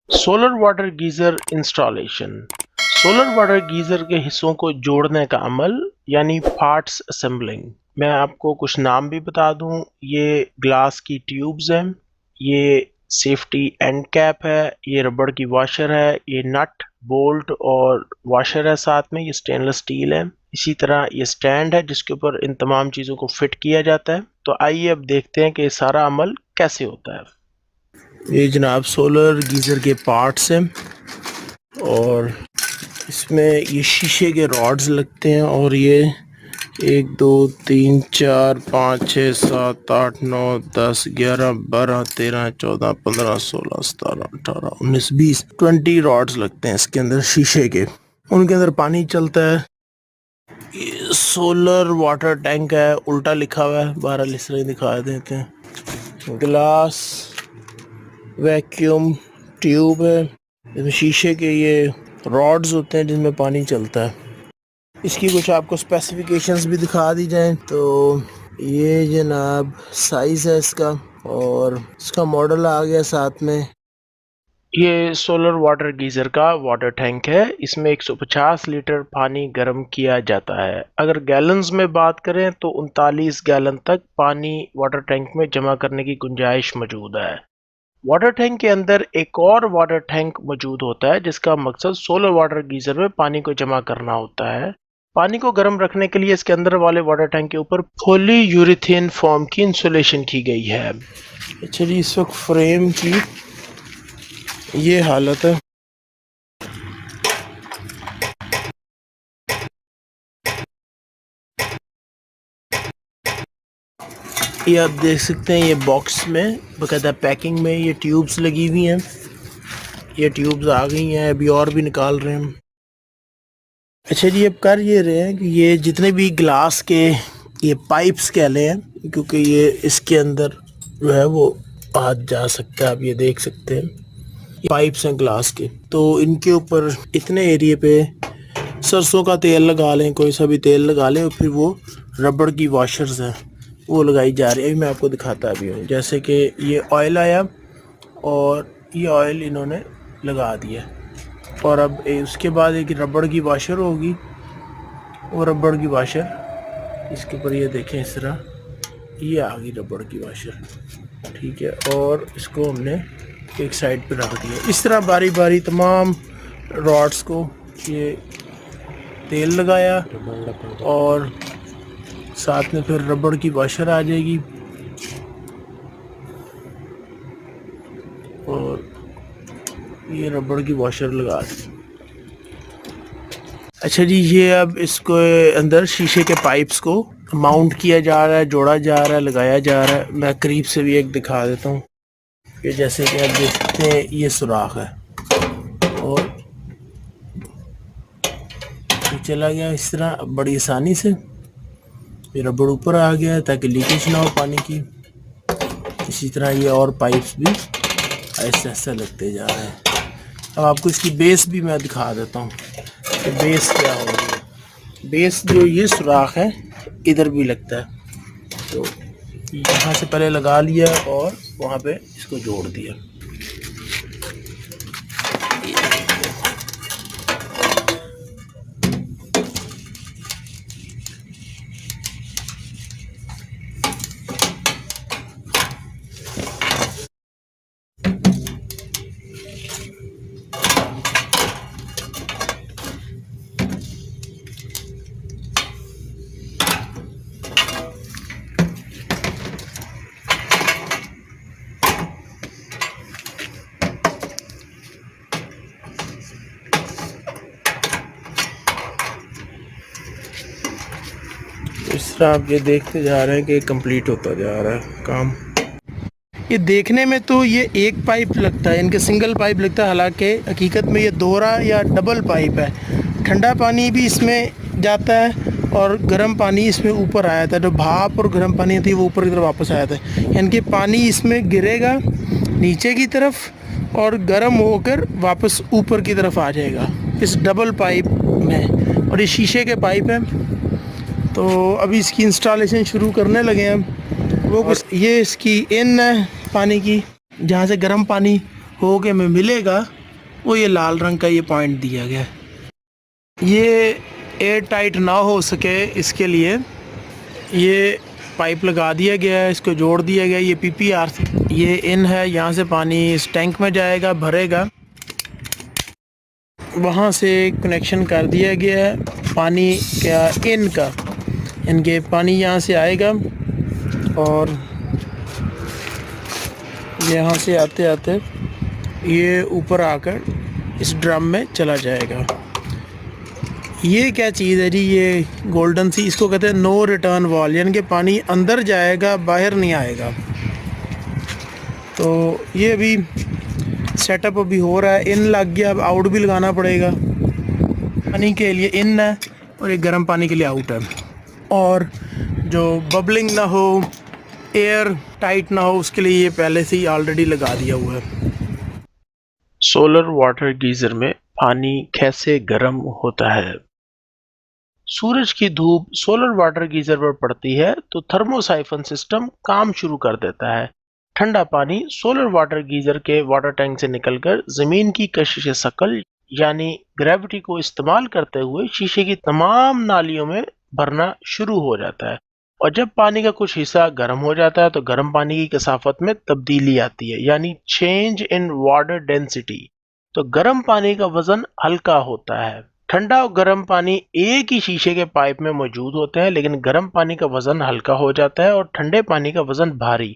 Solar water geyser installation. Solar water geyser के हिस्सों को जोड़ने का अमल यानी पार्ट्स असेंबलिंग। मैं आपको कुछ नाम भी बता दूं। ये ग्लास की ट्यूब्स हैं, ये सेफ्टी एंड कैप है, ये रबड़ की वॉशर है, ये नट बोल्ट और वॉशर है, साथ में ये स्टेनलेस स्टील है। इसी तरह ये स्टैंड है जिसके ऊपर इन तमाम चीज़ों को फिट किया जाता है। तो आइए अब देखते हैं कि ये सारा अमल कैसे होता है। ये जनाब सोलर गीज़र के पार्ट्स हैं और इसमें ये शीशे के रॉड्स लगते हैं और ये 1 2 3 4 5 6 7 8 9 10 11 12 13 14 15 16 17 18 19 20 20 रॉड्स लगते हैं इसके अंदर शीशे के। उनके अंदर पानी चलता है। ये सोलर वाटर टैंक है, उल्टा लिखा हुआ है, 12 लिस्टें दिखा देते हैं। ग्लास वैक्यूम ट्यूब है, इसमें शीशे के ये रॉड्स होते हैं जिसमें पानी चलता है। इसकी कुछ आपको स्पेसिफिकेशंस भी दिखा दी जाएं तो ये जनाब साइज़ है इसका और इसका मॉडल आ गया साथ में। ये सोलर वाटर गीज़र का वाटर टैंक है। इसमें 150 लीटर पानी गर्म किया जाता है। अगर गैलन्स में बात करें तो 39 गैलन तक पानी वाटर टैंक में जमा करने की गुंजाइश मौजूद है। वाटर टैंक के अंदर एक और वाटर टैंक मौजूद होता है जिसका मकसद सोलर वाटर गीजर में पानी को जमा करना होता है। पानी को गर्म रखने के लिए इसके अंदर वाले वाटर टैंक के ऊपर पॉली यूरेथेन फोम की इंसुलेशन की गई है। अच्छा जी, इस वक्त फ्रेम की ये हालत है। ये आप देख सकते हैं, ये बॉक्स में बकायदा पैकिंग में ये ट्यूब्स लगी हुई हैं। ये ट्यूब्स आ गई हैं, अभी और भी निकाल रहे हैं। अच्छा जी, अब कर ये रहे हैं कि ये जितने भी ग्लास के ये पाइप्स कह लें हैं, क्योंकि ये इसके अंदर जो है वो हाथ जा सकता है। आप ये देख सकते हैं, ये पाइप्स हैं ग्लास के। तो इनके ऊपर इतने एरिए पे सरसों का तेल लगा लें, कोई सा भी तेल लगा लें, और फिर वो रबड़ की वॉशर्स हैं वो लगाई जा रही है। अभी मैं आपको दिखाता भी हूँ। जैसे कि ये ऑयल आया और ये ऑयल इन्होंने लगा दिया और अब उसके बाद एक रबड़ की वॉशर होगी। वो रबड़ की वॉशर इसके ऊपर ये देखें, इस तरह ये आ गई रबड़ की वॉशर, ठीक है। और इसको हमने एक साइड पे रख दिया। इस तरह बारी बारी तमाम रॉड्स को ये तेल लगाया और साथ में फिर रबड़ की वॉशर आ जाएगी और ये रबड़ की वॉशर लगा दी। अच्छा जी, ये अब इसको अंदर शीशे के पाइप्स को माउंट किया जा रहा है, जोड़ा जा रहा है, लगाया जा रहा है। मैं करीब से भी एक दिखा देता हूँ कि जैसे कि आप देख सकते हैं ये सुराख है और ये चला गया इस तरह बड़ी आसानी से। ये रबड़ ऊपर आ गया है ताकि लीकेज ना हो पानी की। इसी तरह ये और पाइप्स भी ऐसे ऐसे लगते जा रहे हैं। अब आपको इसकी बेस भी मैं दिखा देता हूँ कि बेस क्या होगी। बेस जो ये सुराख है इधर भी लगता है, तो यहाँ से पहले लगा लिया और वहाँ पे इसको जोड़ दिया। इस तरह आप ये देखते जा रहे हैं कि कंप्लीट होता जा रहा है काम। ये देखने में तो ये एक पाइप लगता है, इनके सिंगल पाइप लगता है, हालांकि हकीकत में ये दोहरा या डबल पाइप है। ठंडा पानी भी इसमें जाता है और गर्म पानी इसमें ऊपर आया था। जो भाप और गर्म पानी थी वो ऊपर की तरफ वापस आया था, यानी कि पानी इसमें गिरेगा नीचे की तरफ और गर्म होकर वापस ऊपर की तरफ आ जाएगा इस डबल पाइप में। और ये शीशे के पाइप हैं। तो अभी इसकी इंस्टॉलेशन शुरू करने लगे हैं वो ये इसकी इन है पानी की, जहाँ से गर्म पानी हो के में मिलेगा वो ये लाल रंग का ये पॉइंट दिया गया है। ये एयर टाइट ना हो सके इसके लिए ये पाइप लगा दिया गया है, इसको जोड़ दिया गया। ये PPR से ये इन है, यहाँ से पानी इस टैंक में जाएगा, भरेगा, वहाँ से कनेक्शन कर दिया गया है पानी क्या इन का, इनके पानी यहाँ से आएगा और यहाँ से आते आते ये ऊपर आकर इस ड्रम में चला जाएगा। ये क्या चीज़ है जी, ये गोल्डन सी, इसको कहते हैं नो रिटर्न वॉल, यानी कि पानी अंदर जाएगा बाहर नहीं आएगा। तो ये अभी सेटअप अभी हो रहा है, इन लग गया, अब आउट भी लगाना पड़ेगा। पानी के लिए इन है और एक गर्म पानी के लिए आउट है। और जो बबलिंग ना हो, एयर टाइट ना हो, उसके लिए ये पहले से ही ऑलरेडी लगा दिया हुआ है। सोलर वाटर गीज़र में पानी कैसे गर्म होता है? सूरज की धूप सोलर वाटर गीजर पर पड़ती है तो थर्मोसाइफन सिस्टम काम शुरू कर देता है। ठंडा पानी सोलर वाटर गीजर के वाटर टैंक से निकलकर जमीन की कशिश शकल यानी ग्रेविटी को इस्तेमाल करते हुए शीशे की तमाम नालियों में भरना शुरू हो जाता है। और जब पानी का कुछ हिस्सा गर्म हो जाता है तो गर्म पानी की कसाफत में तब्दीली आती है, यानी चेंज इन वाटर डेंसिटी। तो गर्म पानी का वजन हल्का होता है। ठंडा और गर्म पानी एक ही शीशे के पाइप में मौजूद होते हैं, लेकिन गर्म पानी का वजन हल्का हो जाता है और ठंडे पानी का वजन भारी।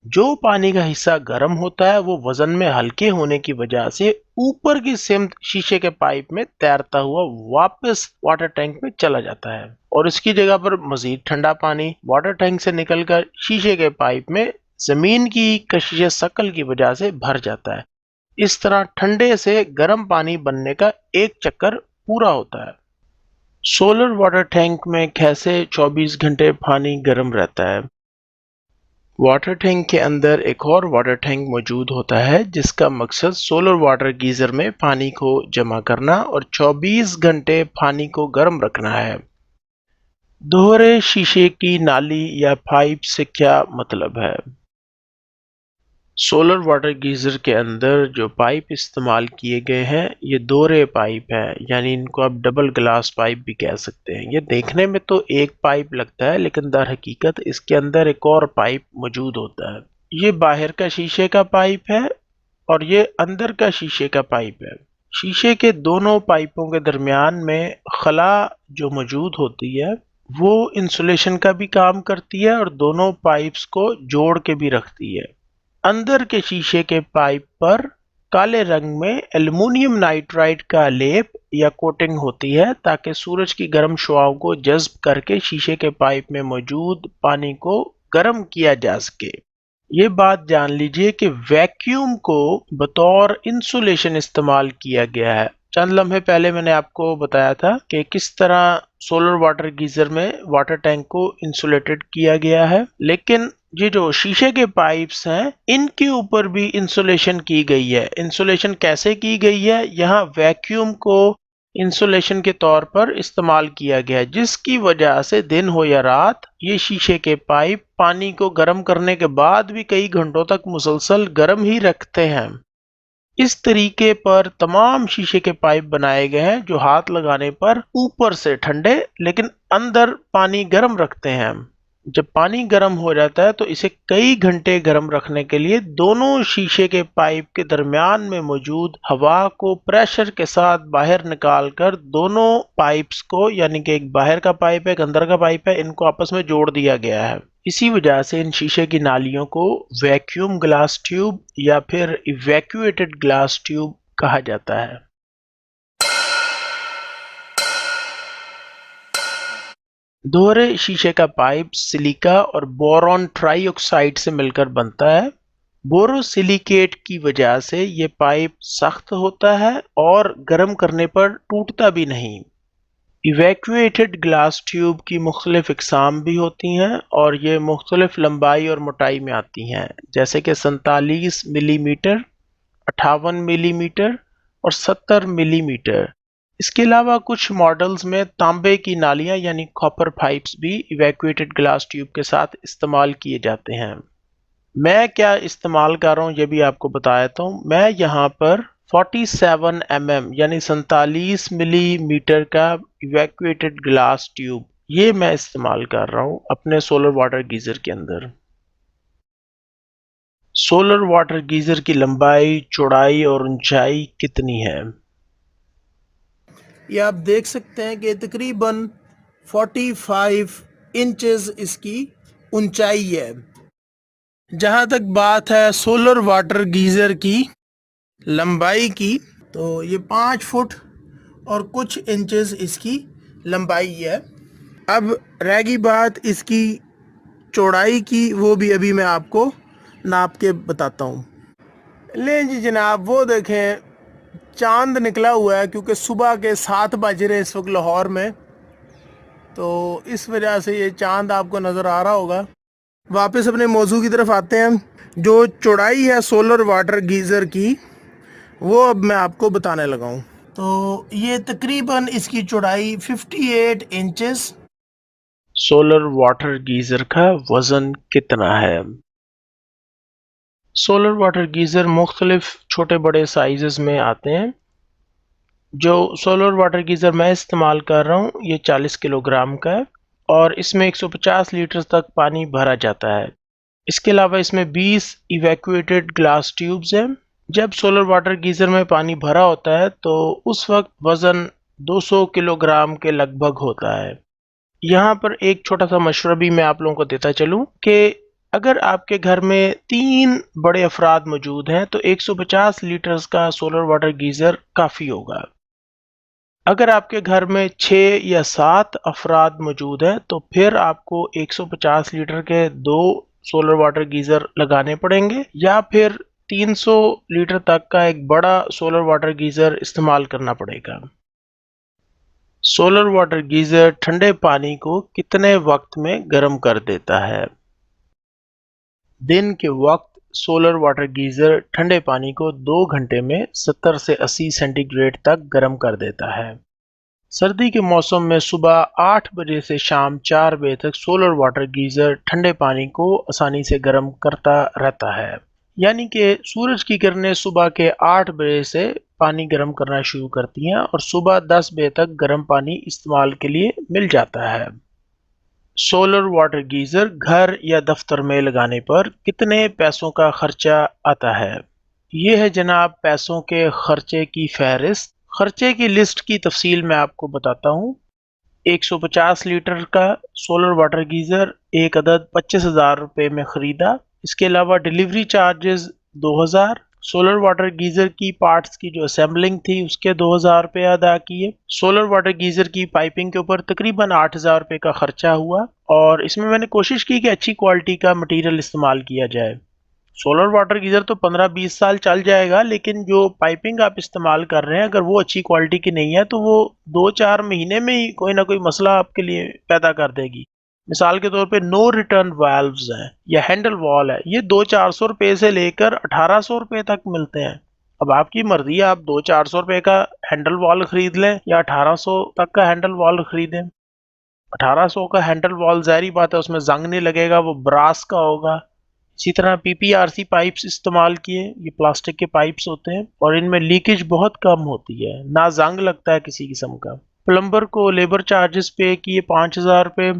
जो पानी का हिस्सा गर्म होता है वो वजन में हल्के होने की वजह से ऊपर की सिमत शीशे के पाइप में तैरता हुआ वापस वाटर टैंक में चला जाता है और इसकी जगह पर मजीद ठंडा पानी वाटर टैंक से निकलकर शीशे के पाइप में जमीन की कशिश शकल की वजह से भर जाता है। इस तरह ठंडे से गर्म पानी बनने का एक चक्कर पूरा होता है। सोलर वाटर टैंक में कैसे 24 घंटे पानी गर्म रहता है? वाटर टैंक के अंदर एक और वाटर टैंक मौजूद होता है जिसका मकसद सोलर वाटर गीजर में पानी को जमा करना और 24 घंटे पानी को गर्म रखना है। दोहरे शीशे की नाली या पाइप से क्या मतलब है? सोलर वाटर गीजर के अंदर जो पाइप इस्तेमाल किए गए हैं ये दोहरे पाइप है, यानी इनको आप डबल ग्लास पाइप भी कह सकते हैं। ये देखने में तो एक पाइप लगता है लेकिन दर हकीकत इसके अंदर एक और पाइप मौजूद होता है। ये बाहर का शीशे का पाइप है और ये अंदर का शीशे का पाइप है। शीशे के दोनों पाइपों के दरमियान में खला जो मौजूद होती है वो इंसुलेशन का भी काम करती है और दोनों पाइप्स को जोड़ के भी रखती है। अंदर के शीशे के पाइप पर काले रंग में एल्युमिनियम नाइट्राइड का लेप या कोटिंग होती है ताकि सूरज की गर्म शुआओं को जज्ब करके शीशे के पाइप में मौजूद पानी को गर्म किया जा सके। ये बात जान लीजिए कि वैक्यूम को बतौर इंसुलेशन इस्तेमाल किया गया है। चंद लम्हे पहले मैंने आपको बताया था कि किस तरह सोलर वाटर गीजर में वाटर टैंक को इंसुलेटेड किया गया है, लेकिन ये जो शीशे के पाइप्स हैं इनके ऊपर भी इंसुलेशन की गई है। इंसुलेशन कैसे की गई है? यहाँ वैक्यूम को इंसुलेशन के तौर पर इस्तेमाल किया गया है, जिसकी वजह से दिन हो या रात ये शीशे के पाइप पानी को गर्म करने के बाद भी कई घंटों तक मुसलसल गर्म ही रखते हैं। इस तरीके पर तमाम शीशे के पाइप बनाए गए हैं जो हाथ लगाने पर ऊपर से ठंडे लेकिन अंदर पानी गर्म रखते हैं। जब पानी गर्म हो जाता है तो इसे कई घंटे गर्म रखने के लिए दोनों शीशे के पाइप के दरमियान में मौजूद हवा को प्रेशर के साथ बाहर निकालकर दोनों पाइप्स को, यानी कि एक बाहर का पाइप है एक अंदर का पाइप है, इनको आपस में जोड़ दिया गया है। इसी वजह से इन शीशे की नालियों को वैक्यूम ग्लास ट्यूब या फिर इवैक्यूएटेड ग्लास ट्यूब कहा जाता है। दोहरे शीशे का पाइप सिलिका और बोरॉन ट्राइऑक्साइड से मिलकर बनता है। बोरोसिलिकेट की वजह से ये पाइप सख्त होता है और गर्म करने पर टूटता भी नहीं। इवैक्यूएटेड ग्लास ट्यूब की मुख्तलिफ इकसाम भी होती हैं और ये मुख्तलिफ लंबाई और मोटाई में आती हैं, जैसे कि 47 मिलीमीटर, 58 मिलीमीटर और 70 मिलीमीटर। इसके अलावा कुछ मॉडल्स में तांबे की नालियां यानी कॉपर पाइप्स भी इवैक्यूएटेड ग्लास ट्यूब के साथ इस्तेमाल किए जाते हैं। मैं क्या इस्तेमाल कर रहा हूँ ये भी आपको बता देता हूँ। मैं यहाँ पर 47 mm यानी 47 मिलीमीटर का इवैक्यूएटेड ग्लास ट्यूब, ये मैं इस्तेमाल कर रहा हूँ अपने सोलर वाटर गीजर के अंदर। सोलर वाटर गीजर की लंबाई, चौड़ाई और ऊंचाई कितनी है? ये आप देख सकते हैं कि तकरीबन 45 इंचेस इसकी ऊंचाई है। जहाँ तक बात है सोलर वाटर गीजर की लंबाई की, तो ये 5 फुट और कुछ इंचेस इसकी लंबाई है। अब रहेगी बात इसकी चौड़ाई की, वो भी अभी मैं आपको नाप के बताता हूँ। लें जी जनाब, वो देखें चांद निकला हुआ है, क्योंकि सुबह के 7 बज रहे हैं इस वक्त लाहौर में, तो इस वजह से ये चांद आपको नज़र आ रहा होगा। वापस अपने मौजू की तरफ आते हैं। जो चौड़ाई है सोलर वाटर गीज़र की, वो अब मैं आपको बताने लगा हूँ। तो ये तकरीबन इसकी चौड़ाई 58 इंचेस। सोलर वाटर गीज़र का वज़न कितना है? सोलर वाटर गीज़र मुख्तलिफ छोटे बड़े साइज़ में आते हैं। जो सोलर वाटर गीज़र मैं इस्तेमाल कर रहा हूँ ये 40 किलोग्राम का है और इसमें 150 लीटर तक पानी भरा जाता है। इसके अलावा इसमें 20 इवैक्यूएटेड ग्लास ट्यूब्स हैं। जब सोलर वाटर गीज़र में पानी भरा होता है तो उस वक्त वज़न 200 किलोग्राम के लगभग होता है। यहाँ पर एक छोटा सा मशवरा भी मैं आप लोगों को देता चलूँ कि अगर आपके घर में 3 बड़े अफराद मौजूद हैं तो 150 लीटर्स का सोलर वाटर गीज़र काफ़ी होगा। अगर आपके घर में 6 या 7 अफराद मौजूद हैं तो फिर आपको 150 लीटर के 2 सोलर वाटर गीज़र लगाने पड़ेंगे या फिर 300 लीटर तक का एक बड़ा सोलर वाटर गीज़र इस्तेमाल करना पड़ेगा। सोलर वाटर गीज़र ठंडे पानी को कितने वक्त में गर्म कर देता है? दिन के वक्त सोलर वाटर गीज़र ठंडे पानी को 2 घंटे में 70 से 80 सेंटीग्रेड तक गर्म कर देता है। सर्दी के मौसम में सुबह 8 बजे से शाम 4 बजे तक सोलर वाटर गीज़र ठंडे पानी को आसानी से गर्म करता रहता है। यानी कि सूरज की किरणें सुबह के 8 बजे से पानी गर्म करना शुरू करती हैं और सुबह 10 बजे तक गर्म पानी इस्तेमाल के लिए मिल जाता है। सोलर वाटर गीज़र घर या दफ्तर में लगाने पर कितने पैसों का खर्चा आता है? ये है जनाब पैसों के खर्चे की फहरिस्त। खर्चे की लिस्ट की तफसील मैं आपको बताता हूँ। 150 लीटर का सोलर वाटर गीज़र एक अदद 25,000 रुपये में ख़रीदा। इसके अलावा delivery charges 2,000, solar water geyser की पार्ट्स की जो असेंबलिंग थी उसके 2,000 रुपये अदा किए। सोलर वाटर गीज़र की पाइपिंग के ऊपर तकरीबन 8,000 रुपये का खर्चा हुआ और इसमें मैंने कोशिश की कि अच्छी क्वालिटी का मटेरियल इस्तेमाल किया जाए। सोलर वाटर गीज़र तो 15-20 साल चल जाएगा, लेकिन जो पाइपिंग आप इस्तेमाल कर रहे हैं अगर वो अच्छी क्वालिटी की नहीं है तो वो 2-4 महीने में ही कोई ना कोई मसला आपके लिए पैदा कर देगी। मिसाल के तौर पे नो रिटर्न वाल्व्स हैं या हैंडल वॉल है, ये 200-400 रुपये से लेकर 1,800 रुपये तक मिलते हैं। अब आपकी मर्जी है, आप 200-400 रुपये का हैंडल वॉल खरीद लें या 1,800 तक का हैंडल वॉल खरीदें। 1,800 का हैंडल वॉल ज़ाहिर बात है उसमें जंग नहीं लगेगा, वो ब्रास का होगा। इसी तरह पीपीआरसी पाइप्स इस्तेमाल किए, ये प्लास्टिक के पाइप्स होते हैं और इनमें लीकेज बहुत कम होती है, ना जंग लगता है किसी किस्म का। प्लम्बर को लेबर चार्जेस पे किए 5,000 रुपये।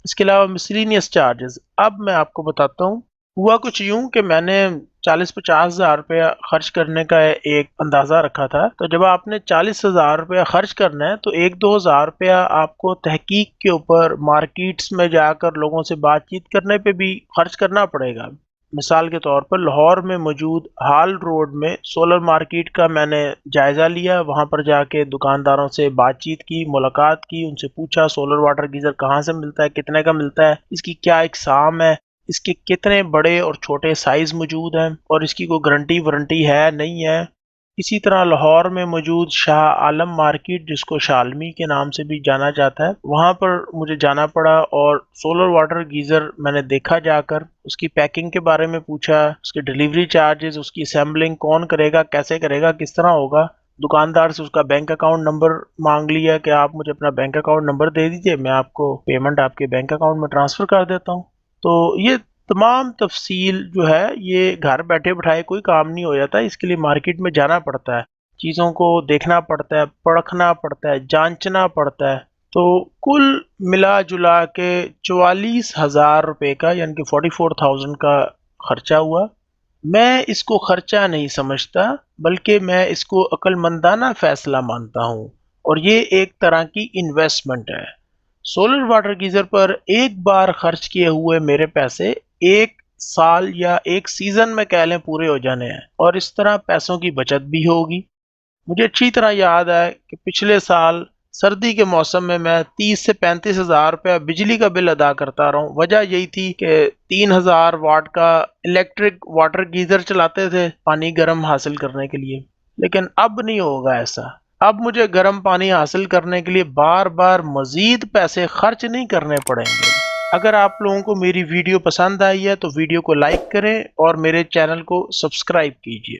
इसके अलावा मिसलिनियस चार्जेस। अब मैं आपको बताता हूँ, हुआ कुछ यूं कि मैंने 40-50 हज़ार रुपया खर्च करने का एक अंदाज़ा रखा था। तो जब आपने 40,000 रुपया खर्च करना है तो 1-2 हज़ार रुपया आपको तहकीक के ऊपर मार्केट्स में जाकर लोगों से बातचीत करने पे भी खर्च करना पड़ेगा। मिसाल के तौर पर लाहौर में मौजूद हाल रोड में सोलर मार्केट का मैंने जायज़ा लिया। वहाँ पर जाके दुकानदारों से बातचीत की, मुलाकात की, उनसे पूछा सोलर वाटर गीज़र कहाँ से मिलता है, कितने का मिलता है, इसकी क्या इकसाम है, इसके कितने बड़े और छोटे साइज़ मौजूद हैं और इसकी कोई गारंटी वारंटी है नहीं है। इसी तरह लाहौर में मौजूद शाह आलम मार्केट, जिसको शालमी के नाम से भी जाना जाता है, वहाँ पर मुझे जाना पड़ा और सोलर वाटर गीज़र मैंने देखा जाकर, उसकी पैकिंग के बारे में पूछा, उसके डिलीवरी चार्जेस, उसकी असेंबलिंग कौन करेगा, कैसे करेगा, किस तरह होगा। दुकानदार से उसका बैंक अकाउंट नंबर मांग लिया कि आप मुझे अपना बैंक अकाउंट नंबर दे दीजिए, मैं आपको पेमेंट आपके बैंक अकाउंट में ट्रांसफ़र कर देता हूँ। तो ये तमाम तफसील जो है ये घर बैठे बिठाए कोई काम नहीं हो जाता, इसके लिए मार्केट में जाना पड़ता है, चीज़ों को देखना पड़ता है, परखना पड़ता है, जांचना पड़ता है। तो कुल मिला जुला के 44,000 रुपये का यानी कि 44,000 का खर्चा हुआ। मैं इसको खर्चा नहीं समझता, बल्कि मैं इसको अक्लमंदाना फैसला मानता हूँ और ये एक तरह की इन्वेस्टमेंट है। सोलर वाटर गीज़र पर एक बार खर्च किए हुए मेरे पैसे एक साल या एक सीज़न में कह लें पूरे हो जाने हैं और इस तरह पैसों की बचत भी होगी। मुझे अच्छी तरह याद है कि पिछले साल सर्दी के मौसम में मैं 30 से 35,000 रुपया बिजली का बिल अदा करता रहा हूँ। वजह यही थी कि 3,000 वाट का इलेक्ट्रिक वाटर गीज़र चलाते थे पानी गर्म हासिल करने के लिए, लेकिन अब नहीं होगा ऐसा। अब मुझे गर्म पानी हासिल करने के लिए बार बार मज़ीद पैसे खर्च नहीं करने पड़ेंगे। अगर आप लोगों को मेरी वीडियो पसंद आई है तो वीडियो को लाइक करें और मेरे चैनल को सब्सक्राइब कीजिए।